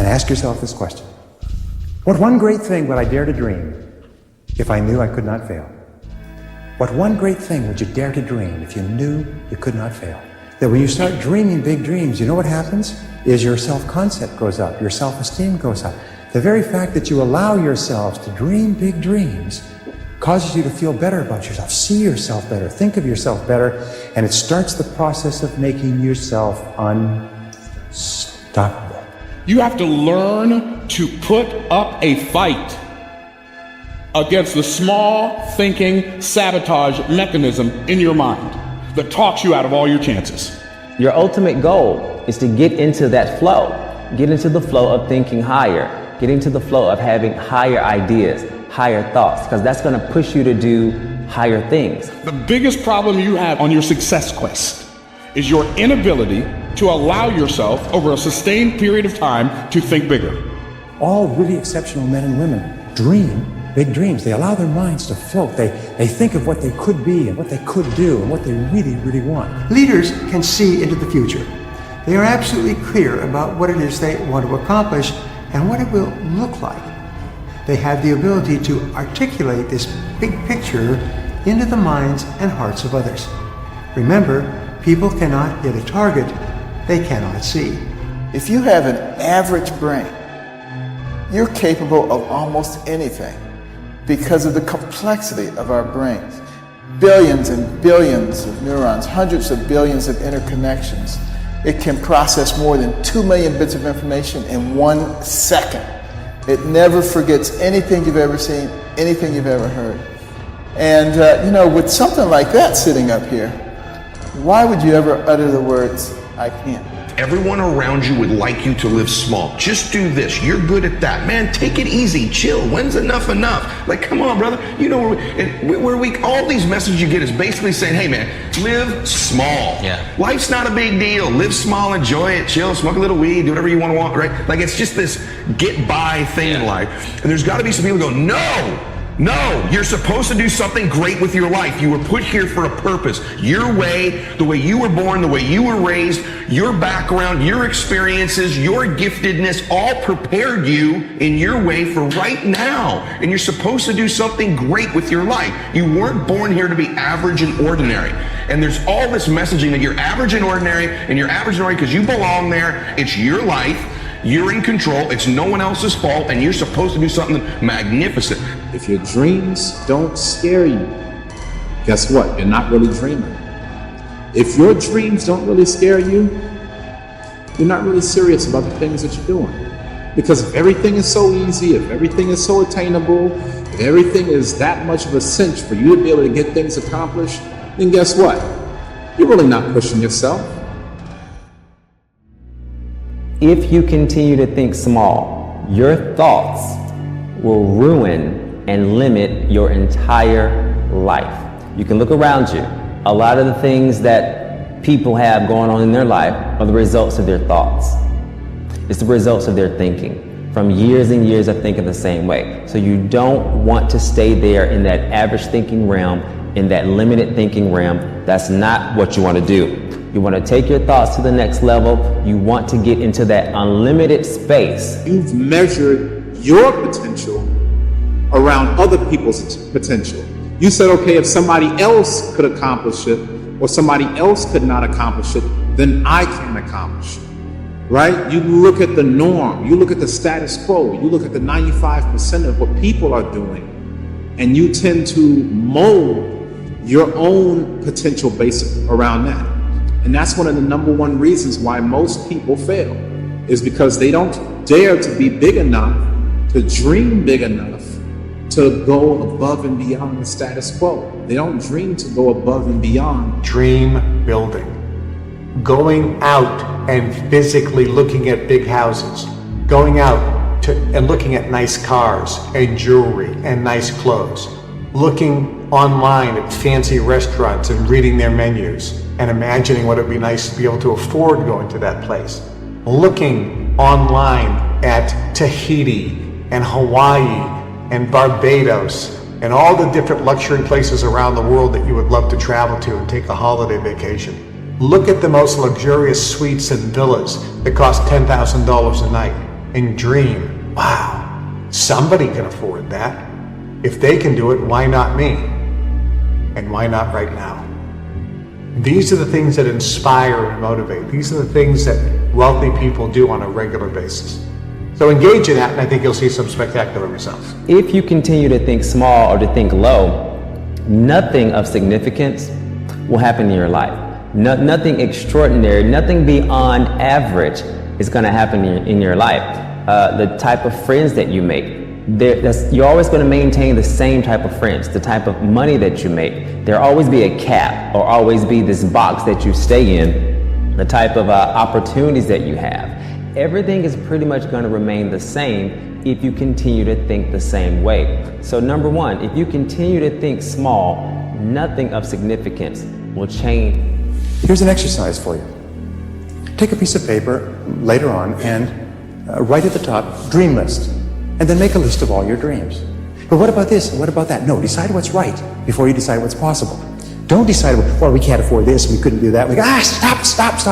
and ask yourself this question. What one great thing would I dare to dream if I knew I could not fail? What one great thing would you dare to dream if you knew you could not fail? That when you start dreaming big dreams, you know what happens? Is your self-concept goes up, your self-esteem goes up. The very fact that you allow yourselves to dream big dreams causes you to feel better about yourself, see yourself better, think of yourself better, and it starts the process of making yourself unstoppable. You have to learn to put up a fight against the small thinking sabotage mechanism in your mind that talks you out of all your chances. Your ultimate goal is to get into that flow, get into the flow of thinking higher, get into the flow of having higher ideas, higher thoughts, because that's going to push you to do higher things. The biggest problem you have on your success quest is your inability to allow yourself over a sustained period of time to think bigger. All really exceptional men and women dream big dreams. They allow their minds to float. They think of what they could be and what they could do and what they really, really want. Leaders can see into the future. They are absolutely clear about what it is they want to accomplish and what it will look like. They have the ability to articulate this big picture into the minds and hearts of others. Remember, people cannot hit a target they cannot see. If you have an average brain, you're capable of almost anything because of the complexity of our brains. Billions and billions of neurons, hundreds of billions of interconnections. It can process more than 2 million bits of information in 1 second. It never forgets anything you've ever seen, anything you've ever heard. And with something like that sitting up here, why would you ever utter the words, I can't? Everyone around you would like you to live small. Just do this. You're good at that. Man, take it easy. Chill. When's enough enough? Like, come on, brother. You know, where we all these messages you get is basically saying, hey, man, live small. Yeah. Life's not a big deal. Live small, enjoy it, chill, smoke a little weed, do whatever you want, right? Like, it's just this get by thing in life. And there's got to be some people who go, no, you're supposed to do something great with your life. You were put here for a purpose. Your way, the way you were born, the way you were raised, your background, your experiences, your giftedness, all prepared you in your way for right now. And you're supposed to do something great with your life. You weren't born here to be average and ordinary. And there's all this messaging that you're average and ordinary, and you're average and ordinary because you belong there. It's your life. You're in control. It's no one else's fault, and you're supposed to do something magnificent. If your dreams don't scare you, guess what? You're not really dreaming. If your dreams don't really scare you, you're not really serious about the things that you're doing. Because if everything is so easy, if everything is so attainable, if everything is that much of a cinch for you to be able to get things accomplished, then guess what? You're really not pushing yourself. If you continue to think small, your thoughts will ruin and limit your entire life. You can look around you. A lot of the things that people have going on in their life are the results of their thoughts. It's the results of their thinking from years and years of thinking the same way. So you don't want to stay there in that average thinking realm, in that limited thinking realm. That's not what you want to do. You want to take your thoughts to the next level. You want to get into that unlimited space. You've measured your potential around other people's potential. You said, okay, if somebody else could accomplish it or somebody else could not accomplish it, then I can accomplish it, right? You look at the norm, you look at the status quo, you look at the 95% of what people are doing, and you tend to mold your own potential based around that. And that's one of the number one reasons why most people fail, is because they don't dare to be big enough, to dream big enough, to go above and beyond the status quo. They don't dream to go above and beyond. Dream building. Going out and physically looking at big houses. Going out and looking at nice cars and jewelry and nice clothes. Looking online at fancy restaurants and reading their menus and imagining what it would be nice to be able to afford going to that place. Looking online at Tahiti and Hawaii and Barbados and all the different luxury places around the world that you would love to travel to and take a holiday vacation. Look at the most luxurious suites and villas that cost $10,000 a night. and dream, wow, somebody can afford that. If they can do it, why not me? And why not right now? These are the things that inspire and motivate. These are the things that wealthy people do on a regular basis. So engage in that, and I think you'll see some spectacular results. If you continue to think small or to think low, nothing of significance will happen in your life. Nothing extraordinary, nothing beyond average is going to happen in your life. The type of friends that you make, you're always going to maintain the same type of friends. The type of money that you make, there'll always be a cap or always be this box that you stay in. The type of opportunities that you have. Everything is pretty much going to remain the same if you continue to think the same way. So number one, if you continue to think small, nothing of significance will change. Here's an exercise for you. Take a piece of paper later on and write at the top, dream list, and then make a list of all your dreams. But what about this and what about that? No, decide what's right before you decide what's possible. Don't decide, well, we can't afford this, we couldn't do that. We go, stop.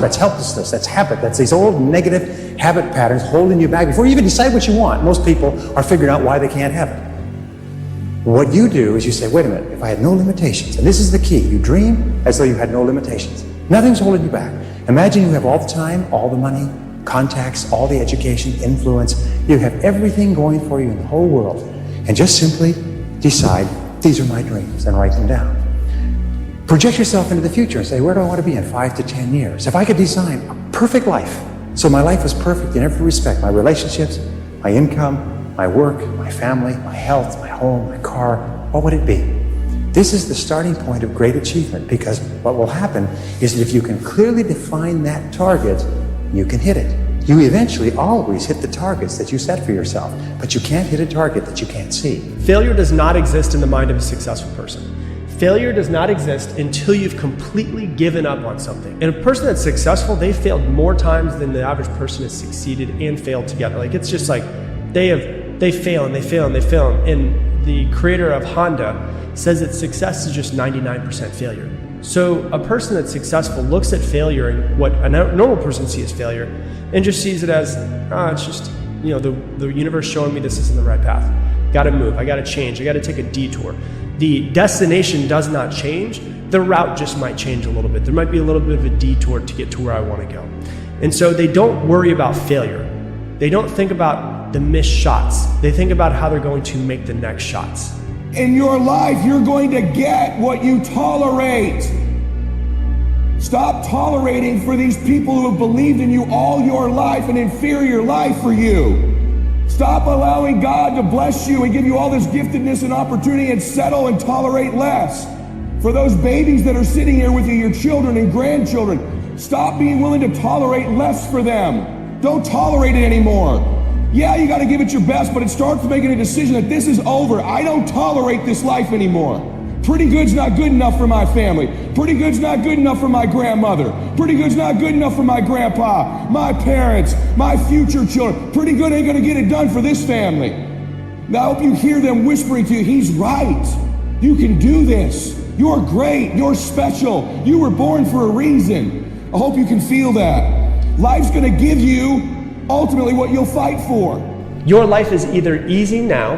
That's helplessness, that's habit. That's these old negative habit patterns holding you back. Before you even decide what you want, most people are figuring out why they can't have it. What you do is you say, wait a minute, if I had no limitations, and this is the key, you dream as though you had no limitations. Nothing's holding you back. Imagine you have all the time, all the money, contacts, all the education, influence. You have everything going for you in the whole world. And just simply decide, these are my dreams, and write them down. Project yourself into the future and say, where do I want to be in 5 to 10 years? If I could design a perfect life, so my life was perfect in every respect, my relationships, my income, my work, my family, my health, my home, my car, what would it be? This is the starting point of great achievement, because what will happen is that if you can clearly define that target, you can hit it. You eventually always hit the targets that you set for yourself, but you can't hit a target that you can't see. Failure does not exist in the mind of a successful person. Failure does not exist until you've completely given up on something. And a person that's successful, they failed more times than the average person has succeeded and failed together. Like, it's just like they fail and they fail and they fail. And the creator of Honda says that success is just 99% failure. So a person that's successful looks at failure and what a normal person sees as failure and just sees it as, it's just, the universe showing me this isn't the right path. Got to move, I got to change, I got to take a detour. The destination does not change, the route just might change a little bit. There might be a little bit of a detour to get to where I want to go. And so they don't worry about failure. They don't think about the missed shots. They think about how they're going to make the next shots. In your life, you're going to get what you tolerate. Stop tolerating for these people who have believed in you all your life, an inferior life for you. Stop allowing God to bless you and give you all this giftedness and opportunity and settle and tolerate less. For those babies that are sitting here with you, your children and grandchildren, stop being willing to tolerate less for them. Don't tolerate it anymore. Yeah, you got to give it your best, but it starts with making a decision that this is over. I don't tolerate this life anymore. Pretty good's not good enough for my family. Pretty good's not good enough for my grandmother. Pretty good's not good enough for my grandpa, my parents, my future children. Pretty good ain't gonna get it done for this family. Now I hope you hear them whispering to you, he's right. You can do this. You're great. You're special. You were born for a reason. I hope you can feel that. Life's gonna give you ultimately what you'll fight for. Your life is either easy now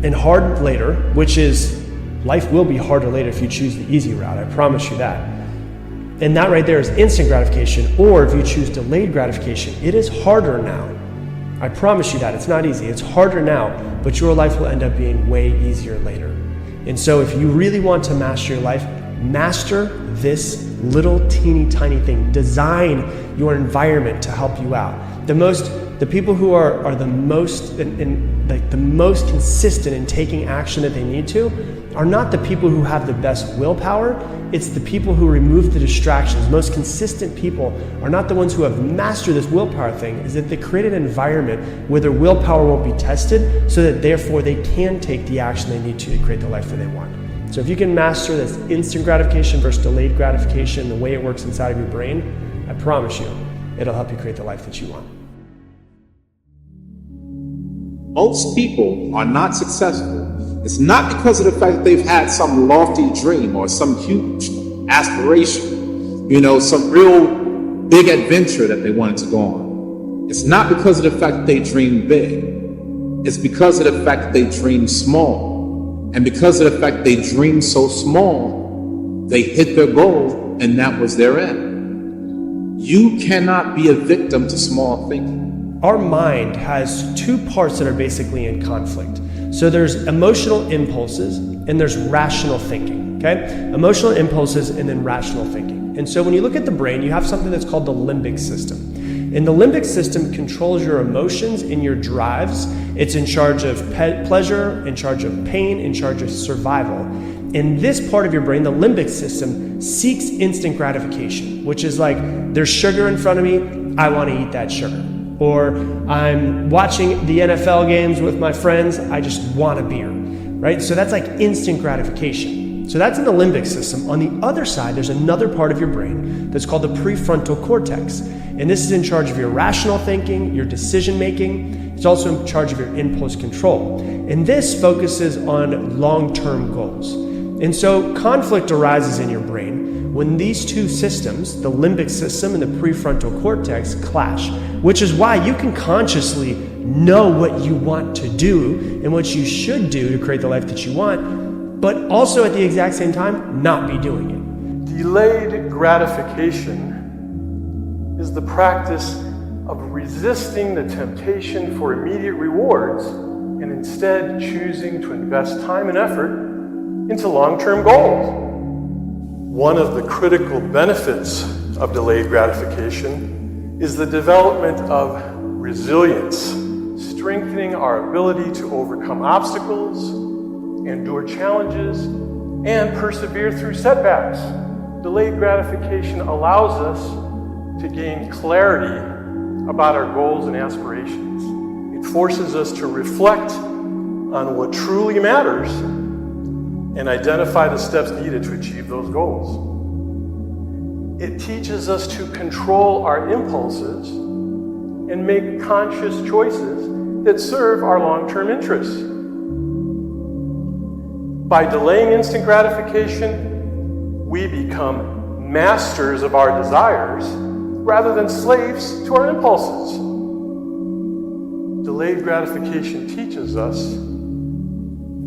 and hard later, which is life will be harder later if you choose the easy route, I promise you that. And that right there is instant gratification, or if you choose delayed gratification, it is harder now. I promise you that, it's not easy, it's harder now, but your life will end up being way easier later. And so if you really want to master your life, master this little teeny tiny thing. Design your environment to help you out. The people who are the most the most consistent in taking action that they need to are not the people who have the best willpower. It's the people who remove the distractions. Most consistent people are not the ones who have mastered this willpower thing, is that they create an environment where their willpower won't be tested, so that therefore they can take the action they need to create the life that they want. So if you can master this instant gratification versus delayed gratification, the way it works inside of your brain, I promise you, it'll help you create the life that you want. Most people are not successful. It's not because of the fact that they've had some lofty dream or some huge aspiration, some real big adventure that they wanted to go on. It's not because of the fact that they dream big. It's because of the fact that they dream small. And because of the fact that they dream so small, they hit their goal and that was their end. You cannot be a victim to small thinking. Our mind has two parts that are basically in conflict. So there's emotional impulses and there's rational thinking, okay? Emotional impulses and then rational thinking. And so when you look at the brain, you have something that's called the limbic system. And the limbic system controls your emotions and your drives. It's in charge of pleasure, in charge of pain, in charge of survival. And this part of your brain, the limbic system, seeks instant gratification, which is like, there's sugar in front of me, I want to eat that sugar. Or I'm watching the NFL games with my friends, I just want a beer, right? So that's like instant gratification. So that's in the limbic system. On the other side, there's another part of your brain that's called the prefrontal cortex. And this is in charge of your rational thinking, your decision making. It's also in charge of your impulse control. And this focuses on long-term goals. And so conflict arises in your brain when these two systems, the limbic system and the prefrontal cortex, clash, which is why you can consciously know what you want to do and what you should do to create the life that you want, but also at the exact same time, not be doing it. Delayed gratification is the practice of resisting the temptation for immediate rewards and instead choosing to invest time and effort into long-term goals. One of the critical benefits of delayed gratification is the development of resilience, strengthening our ability to overcome obstacles, endure challenges, and persevere through setbacks. Delayed gratification allows us to gain clarity about our goals and aspirations. It forces us to reflect on what truly matters and identify the steps needed to achieve those goals. It teaches us to control our impulses and make conscious choices that serve our long-term interests. By delaying instant gratification, we become masters of our desires rather than slaves to our impulses. Delayed gratification teaches us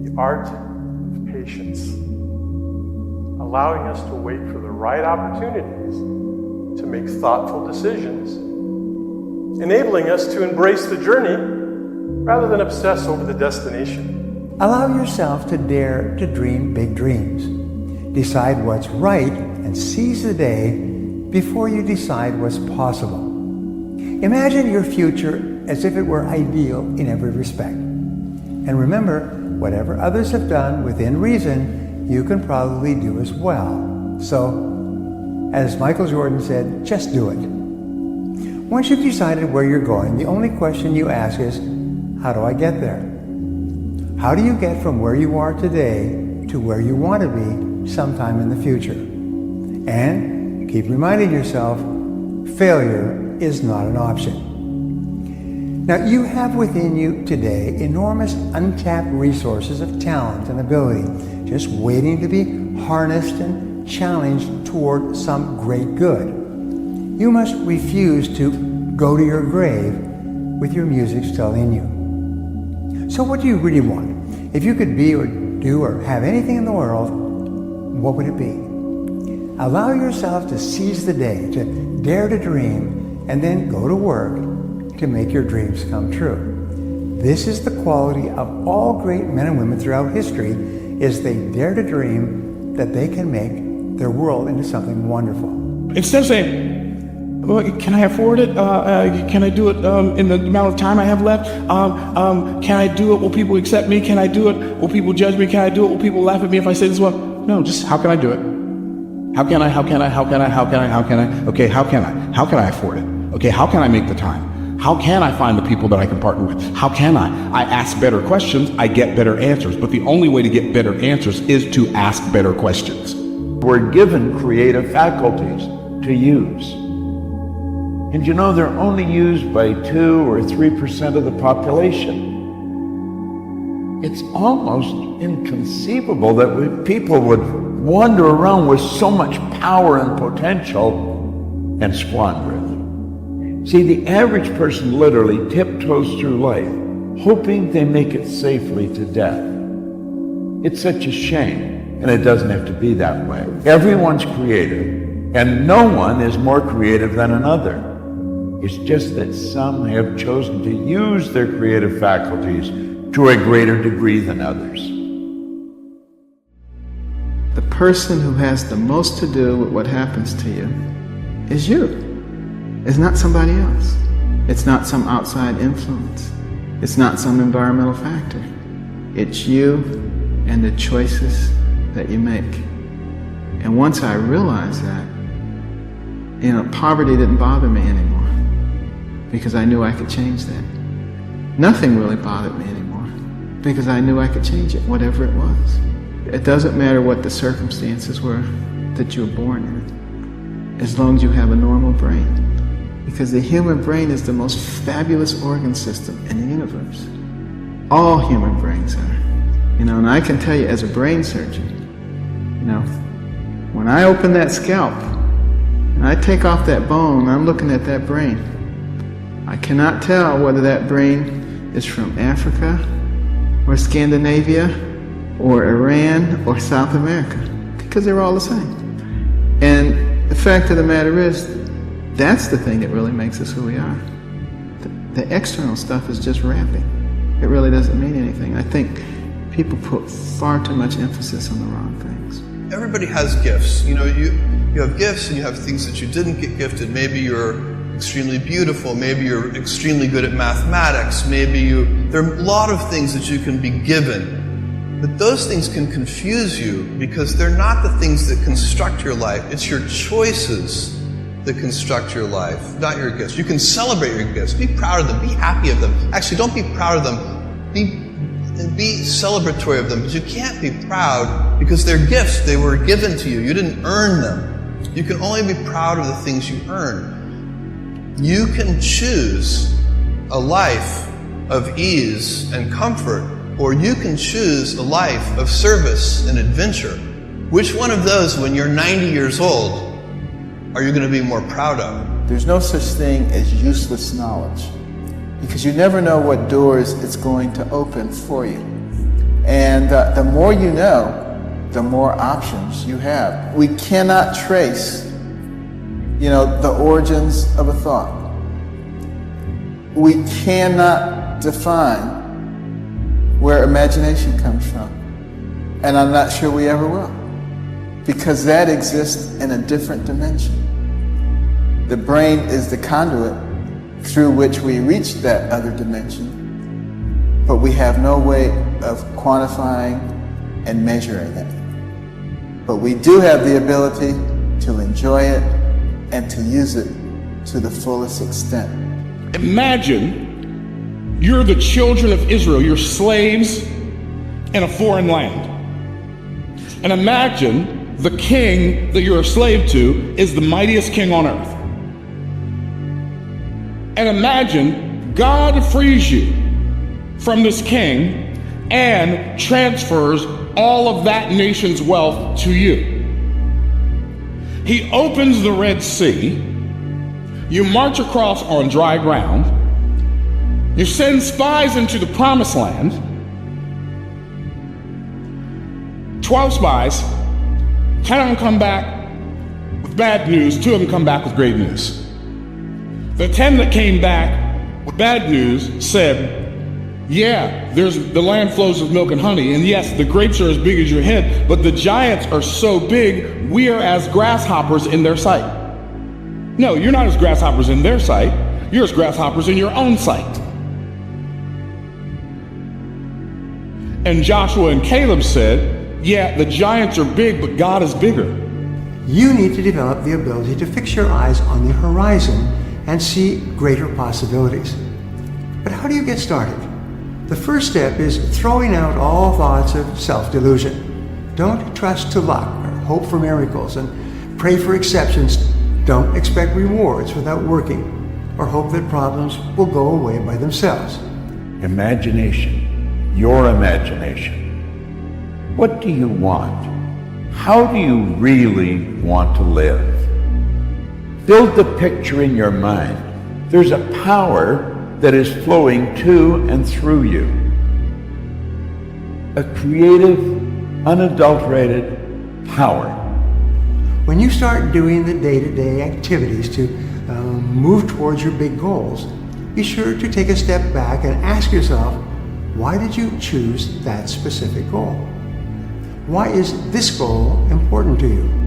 the art of patience, allowing us to wait for the right opportunities to make thoughtful decisions, enabling us to embrace the journey rather than obsess over the destination. Allow yourself to dare to dream big dreams. Decide what's right and seize the day before you decide what's possible. Imagine your future as if it were ideal in every respect. And remember, whatever others have done within reason, you can probably do as well. So, as Michael Jordan said, just do it. Once you've decided where you're going, the only question you ask is, how do I get there? How do you get from where you are today to where you want to be sometime in the future? And keep reminding yourself, failure is not an option. Now, you have within you today enormous untapped resources of talent and ability, just waiting to be harnessed and challenged toward some great good. You must refuse to go to your grave with your music still in you. So what do you really want? If you could be or do or have anything in the world, what would it be? Allow yourself to seize the day, to dare to dream, and then go to work to make your dreams come true. This is the quality of all great men and women throughout history, is they dare to dream that they can make their world into something wonderful. Instead of saying, well, can I afford it? Can I do it in the amount of time I have left? Can I do it? Will people accept me? Can I do it? Will people judge me? Can I do it? Will people laugh at me if I say this one? No, just how can I do it? How can I? Okay, how can I? How can I afford it? Okay, how can I make the time? How can I find the people that I can partner with? How can I? I ask better questions, I get better answers. But the only way to get better answers is to ask better questions. We're given creative faculties to use. And you know, they're only used by 2 or 3% of the population. It's almost inconceivable that people would wander around with so much power and potential and squander it. See, the average person literally tiptoes through life, hoping they make it safely to death. It's such a shame, and it doesn't have to be that way. Everyone's creative, and no one is more creative than another. It's just that some have chosen to use their creative faculties to a greater degree than others. The person who has the most to do with what happens to you is you. It's not somebody else. It's not some outside influence. It's not some environmental factor. It's you and the choices that you make. And once I realized that, poverty didn't bother me anymore because I knew I could change that. Nothing really bothered me anymore because I knew I could change it, whatever it was. It doesn't matter what the circumstances were that you were born in, as long as you have a normal brain. Because the human brain is the most fabulous organ system in the universe. All human brains are. And I can tell you as a brain surgeon, when I open that scalp and I take off that bone, I'm looking at that brain. I cannot tell whether that brain is from Africa or Scandinavia or Iran or South America, because they're all the same. And the fact of the matter is, that's the thing that really makes us who we are. The external stuff is just wrapping. It really doesn't mean anything. I think people put far too much emphasis on the wrong things. Everybody has gifts. You have gifts and you have things that you didn't get gifted. Maybe you're extremely beautiful. Maybe you're extremely good at mathematics. There are a lot of things that you can be given. But those things can confuse you because they're not the things that construct your life. It's your choices that construct your life, not your gifts. You can celebrate your gifts. Be proud of them. Be happy of them. Actually, don't be proud of them. Be celebratory of them. But you can't be proud because they're gifts. They were given to you. You didn't earn them. You can only be proud of the things you earn. You can choose a life of ease and comfort, or you can choose a life of service and adventure. Which one of those, when you're 90 years old, are you going to be more proud of? There's no such thing as useless knowledge, because you never know what doors it's going to open for you. And the more you know, the more options you have. We cannot trace, the origins of a thought. We cannot define where imagination comes from. And I'm not sure we ever will, because that exists in a different dimension. The brain is the conduit through which we reach that other dimension, but we have no way of quantifying and measuring it. But we do have the ability to enjoy it and to use it to the fullest extent. Imagine you're the children of Israel, you're slaves in a foreign land. And imagine the king that you're a slave to is the mightiest king on earth. And imagine God frees you from this king and transfers all of that nation's wealth to you. He opens the Red Sea. You march across on dry ground. You send spies into the promised land. 12 spies, 10 of them come back with bad news, 2 of them come back with great news. The 10 that came back with bad news said, yeah, the land flows with milk and honey, and yes, the grapes are as big as your head, but the giants are so big, we are as grasshoppers in their sight. No, you're not as grasshoppers in their sight, you're as grasshoppers in your own sight. And Joshua and Caleb said, yeah, the giants are big, but God is bigger. You need to develop the ability to fix your eyes on the horizon and see greater possibilities. But how do you get started? The first step is throwing out all thoughts of self-delusion. Don't trust to luck or hope for miracles and pray for exceptions. Don't expect rewards without working or hope that problems will go away by themselves. Imagination, your imagination. What do you want? How do you really want to live? Build the picture in your mind There's a power that is flowing to and through you. A creative, unadulterated power. When you start doing the day-to-day activities to move towards your big goals, be sure to take a step back and ask yourself, why did you choose that specific goal? Why is this goal important to you?